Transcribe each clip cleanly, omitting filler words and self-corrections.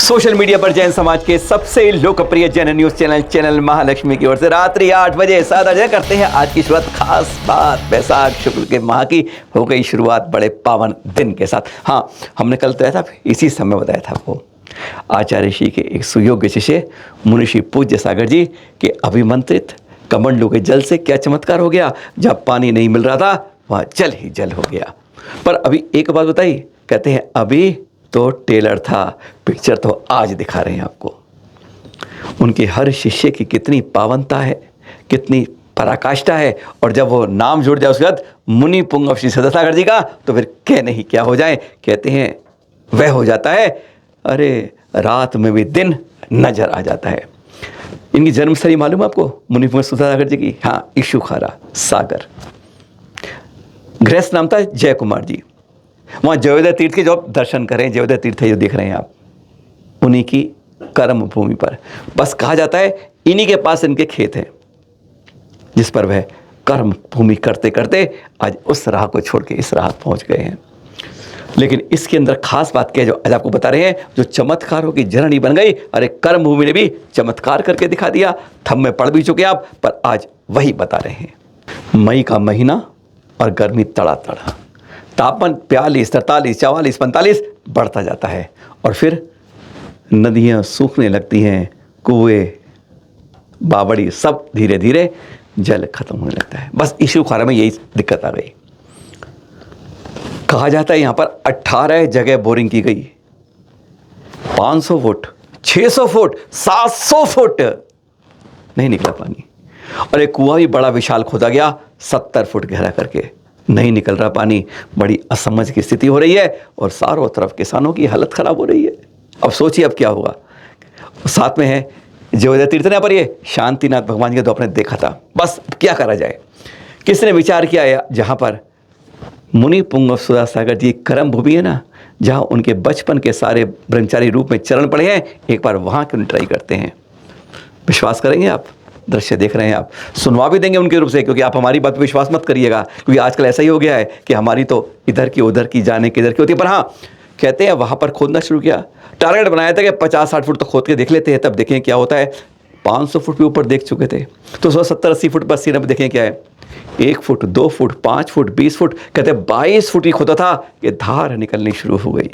Social media पर जैन समाज के सबसे लोकप्रिय जैन न्यूज चैनल महालक्ष्मी की ओर से रात्रि 8 बजे सादा करते हैं आज की शुरुआत। खास बात, बैसाख शुक्ल के माह की हो गई शुरुआत बड़े पावन दिन के साथ। हाँ, हमने कल बताया था, इसी समय बताया था वो आचार्य ऋषि के एक सुयोग्य शिष्य मुनिषि पूज्य सागर जी के अभिमंत्रित कमंडलू के जल से क्या चमत्कार हो गया। जब पानी नहीं मिल रहा था वहाँ जल ही जल हो गया। पर अभी एक बात बताई, कहते हैं अभी तो टेलर था, पिक्चर तो आज दिखा रहे हैं आपको। उनके हर शिष्य की कितनी पावनता है, कितनी पराकाष्ठा है। और जब वो नाम जुड़ जाए उसके बाद मुनि पुंगव श्री सदासागर जी का, तो फिर कह नहीं क्या हो जाए। कहते हैं वह हो जाता है, अरे रात में भी दिन नजर आ जाता है। इनकी जन्मस्थली मालूम है आपको, मुनि पुंगव सदासागर जी की? हाँ, इशुखारा सागर। गृहस्थ नाम था जय कुमार जी। वहाँ जयोदय तीर्थ के जो आप दर्शन करें, जयोदय तीर्थ है जो देख रहे हैं आप, उन्हीं की कर्म भूमि पर बस कहा जाता है इन्हीं के पास इनके खेत हैं, जिस पर वह कर्म भूमि करते करते आज उस राह को छोड़ के इस राह पहुँच गए हैं। लेकिन इसके अंदर खास बात क्या है जो आज आपको बता रहे हैं, जो चमत्कारों की जननी बन गई। अरे कर्म भूमि ने भी चमत्कार करके दिखा दिया। थम में पढ़ भी चुके आप, पर आज वही बता रहे हैं। मई का महीना और गर्मी तड़ातड़, तापमान 42, 43, 44, 45 बढ़ता जाता है। और फिर नदियाँ सूखने लगती हैं, कुएं, बावड़ी सब धीरे धीरे जल खत्म होने लगता है। बस इशुखारा में यही दिक्कत आ गई। कहा जाता है यहाँ पर 18 जगह बोरिंग की गई, 500 फुट, 600 फुट, 700 फुट नहीं निकला पानी। और एक कुआं भी बड़ा विशाल खोदा गया, 70 फुट गहरा करके, नहीं निकल रहा पानी। बड़ी असमझ की स्थिति हो रही है और चारों तरफ किसानों की हालत खराब हो रही है। अब सोचिए अब क्या होगा। साथ में है जयोदय तीर्थ ने पर ये शांतिनाथ भगवान के तो आपने देखा था। बस क्या करा जाए, किसने विचार किया, जहाँ पर मुनि पुंगव सदासागर जी कर्म भूमि है ना, जहाँ उनके बचपन के सारे ब्रह्मचारी रूप में चरण पड़े हैं, एक बार वहाँ क्यों ट्राई करते हैं। विश्वास करेंगे आप, दृश्य देख रहे हैं आप, सुनवा भी देंगे उनके रूप से, क्योंकि आप हमारी बात पर विश्वास मत करिएगा, क्योंकि आजकल ऐसा ही हो गया है कि हमारी तो इधर की उधर की, जाने की इधर की होती है। पर हाँ, कहते हैं वहाँ पर खोदना शुरू किया, टारगेट बनाया था कि 50-60 फुट तो खोद के देख लेते हैं, तब देखें क्या होता है। 500 फुट भी ऊपर देख चुके थे, तो 170-80 फुट पर सीने पर देखें क्या है। 1 फुट, 2 फुट, 5 फुट, 20 फुट, कहते हैं 22 फुट ही खोदा था कि धार निकलनी शुरू हो गई।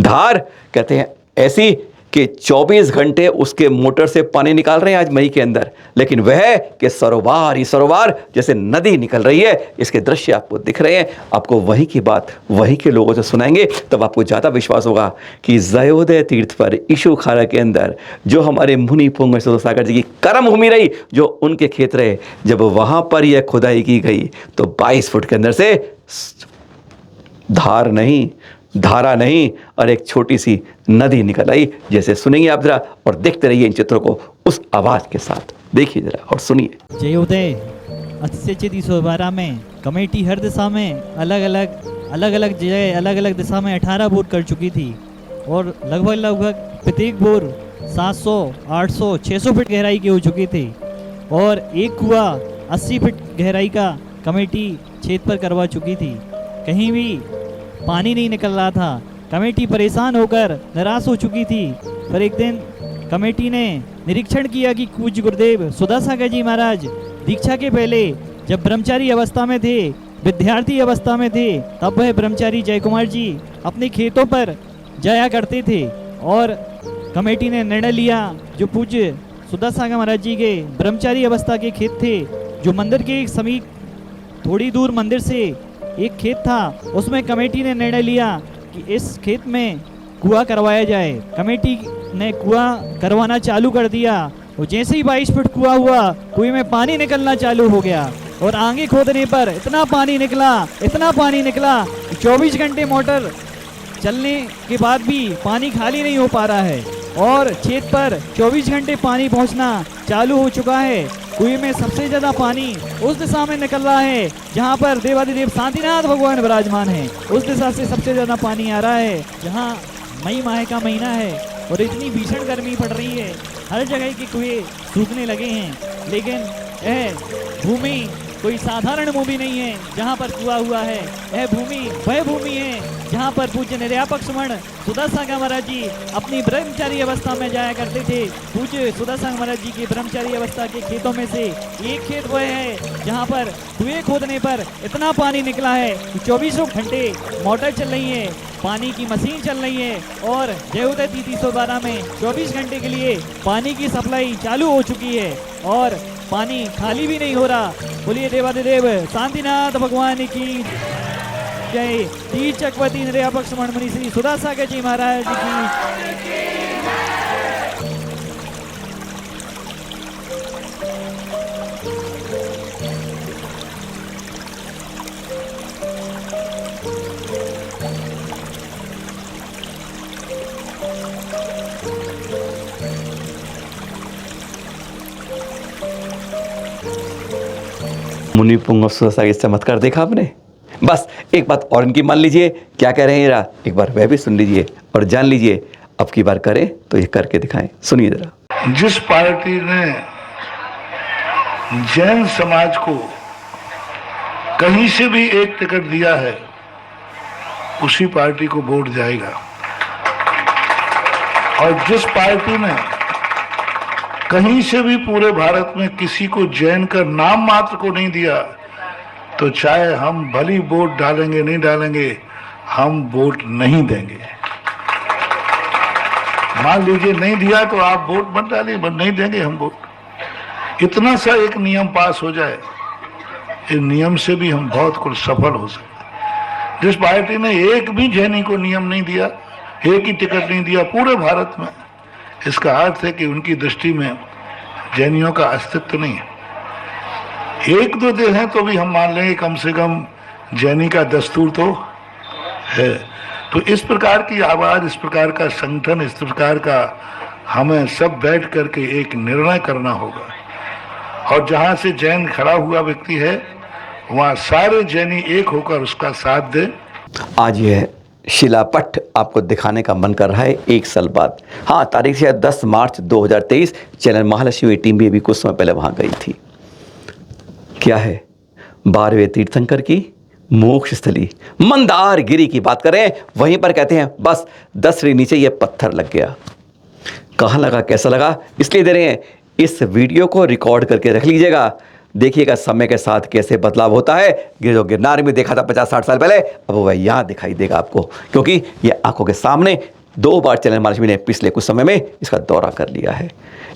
धार कहते हैं ऐसी कि 24 घंटे उसके मोटर से पानी निकाल रहे हैं आज मई के अंदर, लेकिन वह कि सरोवर ही सरोवर जैसे नदी निकल रही है। इसके दृश्य आपको दिख रहे हैं। आपको वहीं की बात वहीं के लोगों से सुनाएंगे, तब आपको ज़्यादा विश्वास होगा कि जयोदय तीर्थ पर इशुखारा के अंदर जो हमारे मुनि पुंगव सदासागर जी की कर्म भूमि रही, जो उनके खेत रहे, जब वहाँ पर यह खुदाई की गई तो 22 फुट के अंदर से धार नहीं, धारा नहीं, और एक छोटी सी नदी निकल आई। जैसे सुनेंगे आप जरा और देखते रहिए इन चित्रों को उस आवाज के साथ। देखिए जरा और सुनिए। जयोदय 1912 में कमेटी हर दिशा में अलग अलग जगह अलग अलग दिशा में 18 बोर कर चुकी थी, और लगभग प्रत्येक बोर 700, 800, 600 फीट गहराई की हो चुकी थी। और एक कुआं 80 फीट गहराई का कमेटी क्षेत्र पर करवा चुकी थी। कहीं भी पानी नहीं निकल रहा था। कमेटी परेशान होकर निराश हो चुकी थी। पर एक दिन कमेटी ने निरीक्षण किया कि पूज्य गुरुदेव सदासागर जी महाराज दीक्षा के पहले जब ब्रह्मचारी अवस्था में थे, विद्यार्थी अवस्था में थे, तब वह ब्रह्मचारी जय कुमार जी अपने खेतों पर जाया करते थे। और कमेटी ने निर्णय लिया, जो पूज्य सदासागर महाराज जी के ब्रह्मचारी अवस्था के खेत थे, जो मंदिर के समीप थोड़ी दूर मंदिर से एक खेत था, उसमें कमेटी ने निर्णय लिया कि इस खेत में कुआं करवाया जाए। कमेटी ने कुआं करवाना चालू कर दिया, और जैसे ही 22 फुट कुआं हुआ, कुएं में पानी निकलना चालू हो गया। और आगे खोदने पर इतना पानी निकला कि 24 घंटे मोटर चलने के बाद भी पानी खाली नहीं हो पा रहा है, और खेत पर 24 घंटे पानी पहुंचना चालू हो चुका है। कुएं में सबसे ज्यादा पानी उस दिशा में निकल रहा है जहां पर देवादिदेव शांतिनाथ भगवान विराजमान है। उस दिशा से सबसे ज्यादा पानी आ रहा है, जहां मई माह का महीना है और इतनी भीषण गर्मी पड़ रही है। हर जगह के कुएं सूखने लगे हैं। लेकिन यह भूमि कोई साधारण भूमि नहीं है जहाँ पर कुआं हुआ है। यह भूमि वह भूमि है जहाँ पर पूज्य निर्यापक सुमन सुदर्शन महाराज जी अपनी ब्रह्मचारी अवस्था में जाया करते थे। पूज्य सुदर्शन महाराज जी की ब्रह्मचारी अवस्था के खेतों में से एक खेत वो है जहाँ पर कुएं खोदने पर इतना पानी निकला है कि 24 घंटे मोटर चल रही है, पानी की मशीन चल रही है और जयोदय 312 में 24 घंटे के लिए पानी की सप्लाई चालू हो चुकी है और पानी खाली भी नहीं हो रहा। बोलिए देवादिदेव शांतिनाथ भगवान की जय। तीर चक्रवर्ती निर्यापक्ष मणिमणि श्री सुदासागर जी महाराज की। मुनि पुंग सुदासागर चमत्कार देखा आपने? बस एक बात और इनकी मान लीजिए, क्या कह रहे हैं जरा एक बार वह भी सुन लीजिए और जान लीजिए। अब की बार करें तो ये करके दिखाएं, सुनिए जरा। जिस पार्टी ने जैन समाज को कहीं से भी एक टिकट दिया है उसी पार्टी को वोट जाएगा, और जिस पार्टी ने कहीं से भी पूरे भारत में किसी को जैन का नाम मात्र को नहीं दिया, तो चाहे हम भली वोट डालेंगे नहीं डालेंगे, हम वोट नहीं देंगे। मान लीजिए नहीं दिया तो आप वोट मत डालिए, मत नहीं देंगे हम वोट। इतना सा एक नियम पास हो जाए, इस नियम से भी हम बहुत कुछ सफल हो सकते। जिस पार्टी ने एक भी जैनी को नियम नहीं दिया, एक ही टिकट नहीं दिया पूरे भारत में, इसका अर्थ है कि उनकी दृष्टि में जैनियों का अस्तित्व नहीं है। एक दो दे हैं तो भी हम मान लेंगे कम से कम जैनी का दस्तूर तो है। तो इस प्रकार की आवाज, इस प्रकार का संगठन, इस प्रकार का हमें सब बैठ करके एक निर्णय करना होगा, और जहां से जैन खड़ा हुआ व्यक्ति है वहां सारे जैनी एक होकर उसका साथ दे। आज यह शिलापट्ट आपको दिखाने का मन कर रहा है 1 साल बाद। हाँ, तारीख से 10 मार्च 2023 चैनल महालक्ष्मी टीम भी अभी कुछ समय पहले वहां गई थी। क्या है? 12वें तीर्थंकर की मोक्ष स्थली मंदारगिरी की बात करें, वहीं पर कहते हैं बस 10 सीढ़ी नीचे ये पत्थर लग गया। कहाँ लगा, कैसा लगा, इसलिए दे रहे हैं इस वीडियो को रिकॉर्ड करके रख लीजिएगा। देखिएगा समय के साथ कैसे बदलाव होता है। जो गिरनार में देखा था 50-60 साल पहले, अब वह यहाँ दिखाई देगा आपको, क्योंकि ये आंखों के सामने 2 बार चैनल महालक्ष्मी ने पिछले कुछ समय में इसका दौरा कर लिया है।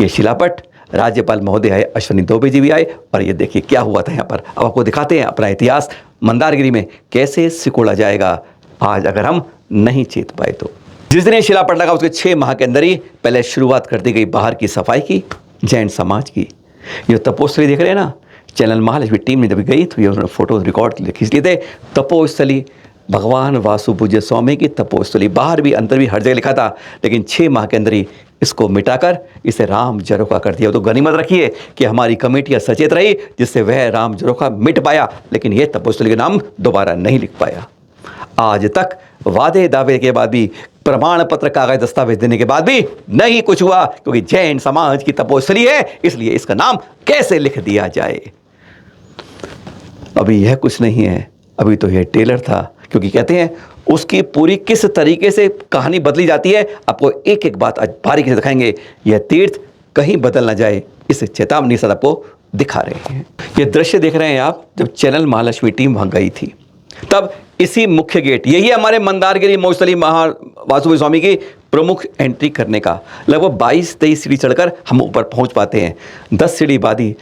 ये शिलापट्ट राज्यपाल महोदय आए, अश्विनी दुबे जी भी आए, और ये देखिए क्या हुआ था यहाँ पर। अब आपको दिखाते हैं अपना इतिहास मंदारगिरी में कैसे सिकोड़ा जाएगा आज अगर हम नहीं चेत पाए तो। जिस दिन ये शिलापट्ट लगा उसके 6 माह के अंदर ही पहले शुरुआत कर दी गई बाहर की सफाई की, जैन समाज की। ये तपोस्थली देख रहे हैं ना, चैनल महालक्ष्मी टीम ने जब गई तो ये उन्होंने फोटो रिकॉर्ड खींच लिए थे। तपोस्थली भगवान वासु पूज्य स्वामी की तपोस्थली, बाहर भी अंदर भी हर जगह लिखा था, लेकिन 6 माह के अंदर ही इसको मिटाकर इसे राम झरोखा कर दिया। तो गनीमत रखिए कि हमारी कमेटियां सचेत रही, जिससे वह राम झरोखा मिट पाया, लेकिन यह तपोस्थली का नाम दोबारा नहीं लिख पाया। आज तक वादे दावे के बाद भी, प्रमाण पत्र कागज दस्तावेज देने के बाद भी नहीं कुछ हुआ, क्योंकि जैन समाज की तपोस्थली है, इसलिए इसका नाम कैसे लिख दिया जाए। अभी यह कुछ नहीं है, अभी तो यह टेलर था, क्योंकि कहते हैं उसकी पूरी किस तरीके से कहानी बदली जाती है। आपको एक एक बात आज बारीकी से दिखाएंगे। यह तीर्थ कहीं बदल ना जाए, इस चेतावनी से आपको दिखा रहे हैं। यह दृश्य देख रहे हैं आप, जब चैनल महालक्ष्मी टीम वहां गई थी तब इसी मुख्य गेट, यही है हमारे मंदारगिरी मोक्षस्थली वासुदेव स्वामी की प्रमुख एंट्री करने का, लगभग 22-23 सीढ़ी चढ़कर हम ऊपर पहुंच पाते हैं। 10 सीढ़ी बाद ही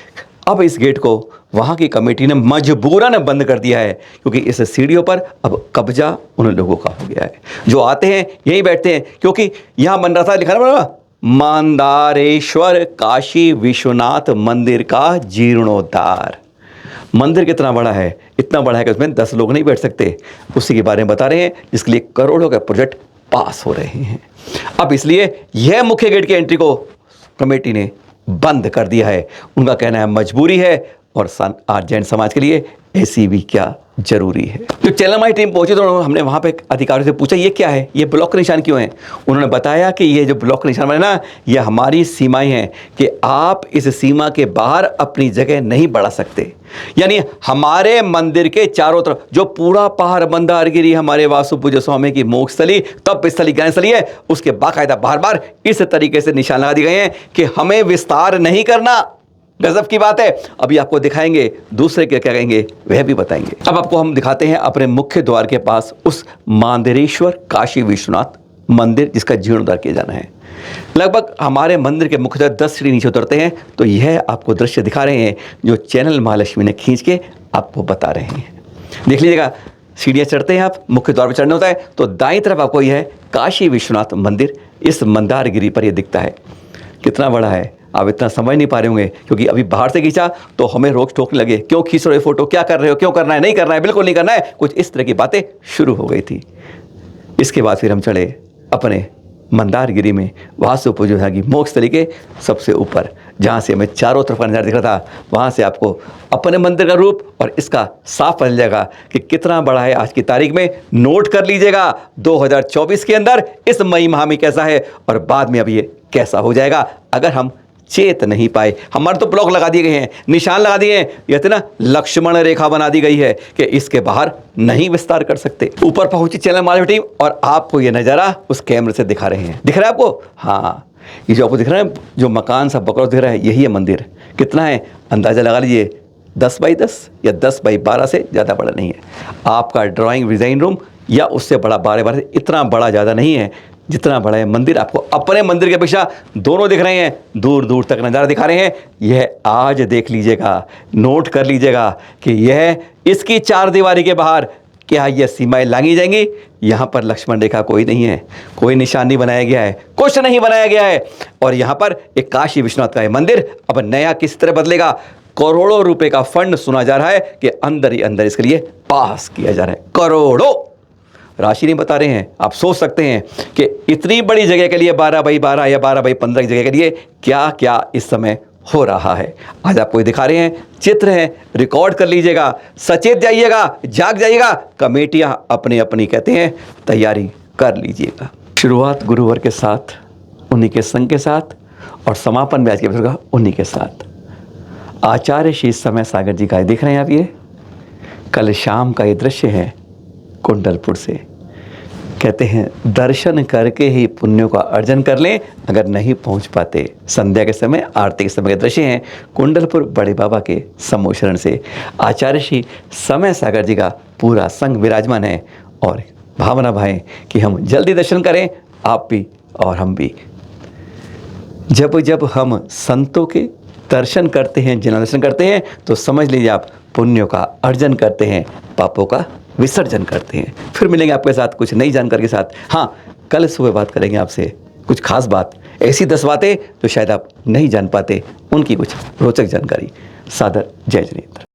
अब इस गेट को वहाँ की कमेटी ने मजबूरन बंद कर दिया है, क्योंकि इस सीढ़ियों पर अब कब्जा उन लोगों का हो गया है जो आते हैं यहीं बैठते हैं, क्योंकि यहाँ बन रहा था, लिखा ना मंदारेश्वर काशी विश्वनाथ मंदिर का जीर्णोद्धार। मंदिर कितना बड़ा है, इतना बड़ा है कि उसमें 10 लोग नहीं बैठ सकते। उसी के बारे में बता रहे हैं, जिसके लिए करोड़ों के प्रोजेक्ट पास हो रहे हैं। अब इसलिए यह मुख्य गेट की एंट्री को कमेटी ने बंद कर दिया है। उनका कहना है मजबूरी है, और आज जैन समाज के लिए ऐसी भी क्या जरूरी है। तो चैनल हमारी टीम पहुंची तो हमने वहां पे अधिकारियों से पूछा ये क्या है, ये ब्लॉक के निशान क्यों हैं। उन्होंने बताया कि ये जो ब्लॉक के निशान बने ना, ये हमारी सीमाएं हैं कि आप इस सीमा के बाहर अपनी जगह नहीं बढ़ा सकते। यानी हमारे मंदिर के चारों तरफ जो पूरा पहाड़ मंदारगिरी हमारे वासु पूज्य स्वामी की मोक्ष स्थली, तप स्थली, ज्ञान स्थली है, उसके बाकायदा बार बार इस तरीके से निशान लगा दिए गए हैं कि हमें विस्तार नहीं करना। गजब की बात है। अभी आपको दिखाएंगे दूसरे क्या क्या कहेंगे वह भी बताएंगे। अब आपको हम दिखाते हैं अपने मुख्य द्वार के पास उस मांदेरेश्वर काशी विश्वनाथ मंदिर जिसका जीर्णोद्धार किया जाना है। लगभग हमारे मंदिर के मुख्य द्वार 10 सीढ़ी नीचे उतरते हैं। तो यह आपको दृश्य दिखा रहे हैं जो चैनल महालक्ष्मी ने खींच के आपको बता रहे हैं। देख लीजिएगा, सीढ़ियाँ चढ़ते हैं आप, मुख्य द्वार पर चढ़ना होता है तो दाईं तरफ आपको यह काशी विश्वनाथ मंदिर इस मंदारगिरी पर यह दिखता है। कितना बड़ा है आप इतना समझ नहीं पा रहे होंगे, क्योंकि अभी बाहर से खींचा तो हमें रोक टोकने लगे, क्यों खींच रहे हो फोटो, क्या कर रहे हो, क्यों करना है, नहीं करना है, बिल्कुल नहीं करना है, कुछ इस तरह की बातें शुरू हो गई थी। इसके बाद फिर हम चढ़े अपने मंदारगिरी में वासु पूज्य की मोक्ष स्थली के सबसे ऊपर, जहाँ से हमें चारों तरफ का नज़ारा दिख रहा था। वहाँ से आपको अपने मंदिर का रूप और इसका साफ पता चल जाएगा कि कितना बड़ा है। आज की तारीख में नोट कर लीजिएगा 2024 के अंदर इस मई माह में कैसा है और बाद में अब ये कैसा हो जाएगा अगर हम चेत नहीं पाए। हमारे तो ब्लॉक लगा दिए गए हैं, निशान लगा दिए हैं, ये ना लक्ष्मण रेखा बना दी गई है कि इसके बाहर नहीं विस्तार कर सकते। ऊपर पहुंची चैनल मालवी टीम और आपको ये नज़ारा उस कैमरे से दिखा रहे हैं। दिख रहा है आपको? हाँ, ये जो आपको दिख रहा है, जो मकान सा बकरौल दिख रहा है, यही है मंदिर। कितना है अंदाज़ा लगा लीजिए, 10 बाई 10 या 10 बाई 12 से ज़्यादा बड़ा नहीं है। आपका ड्राइंग डिज़ाइन रूम या उससे बड़ा 12 से इतना बड़ा ज़्यादा नहीं है जितना बड़ा है मंदिर। आपको अपने मंदिर के अपेक्षा दोनों दिख रहे हैं, दूर दूर तक नज़ारा दिखा रहे हैं। यह आज देख लीजिएगा, नोट कर लीजिएगा कि यह इसकी 4 दीवारी के बाहर क्या यह सीमाएं लांगी जाएंगी। यहाँ पर लक्ष्मण रेखा कोई नहीं है, कोई निशान नहीं बनाया गया है, कुछ नहीं बनाया गया है। और यहाँ पर एक काशी विश्वनाथ का मंदिर अब नया किस तरह बदलेगा। करोड़ों रुपए का फंड सुना जा रहा है कि अंदर ही अंदर इसके लिए पास किया जा रहा है। करोड़ों, राशि नहीं बता रहे हैं। आप सोच सकते हैं कि इतनी बड़ी जगह के लिए 12 बाई 12 या 12 बाई 15 की जगह के लिए क्या क्या इस समय हो रहा है। आज आपको ये दिखा रहे हैं, चित्र हैं, रिकॉर्ड कर लीजिएगा, सचेत जाइएगा, जाग जाइएगा। कमेटियां अपनी अपनी कहते हैं तैयारी कर लीजिएगा। शुरुआत गुरुवर के साथ, उन्हीं के संग के साथ और समापन भी आज के एपिसोड का उन्हीं के साथ। आचार्य श्री समय सागर जी का देख रहे हैं आप। ये कल शाम का ये दृश्य है कुंडलपुर से। कहते हैं दर्शन करके ही पुण्यों का अर्जन कर लें, अगर नहीं पहुंच पाते। संध्या के समय, आरती के समय के दृश्य हैं कुंडलपुर बड़े बाबा के सम्मोचरण से। आचार्य श्री समय सागर जी का पूरा संघ विराजमान है और भावना भाएं कि हम जल्दी दर्शन करें, आप भी और हम भी। जब जब हम संतों के दर्शन करते हैं, जनादर्शन करते हैं, तो समझ लीजिए आप पुण्यों का अर्जन करते हैं, पापों का विसर्जन करते हैं। फिर मिलेंगे आपके साथ कुछ नई जानकारी के साथ। हाँ, कल सुबह बात करेंगे आपसे कुछ खास बात, ऐसी 10 बातें जो शायद आप नहीं जान पाते, उनकी कुछ रोचक जानकारी। सादर जय जिनेंद्र।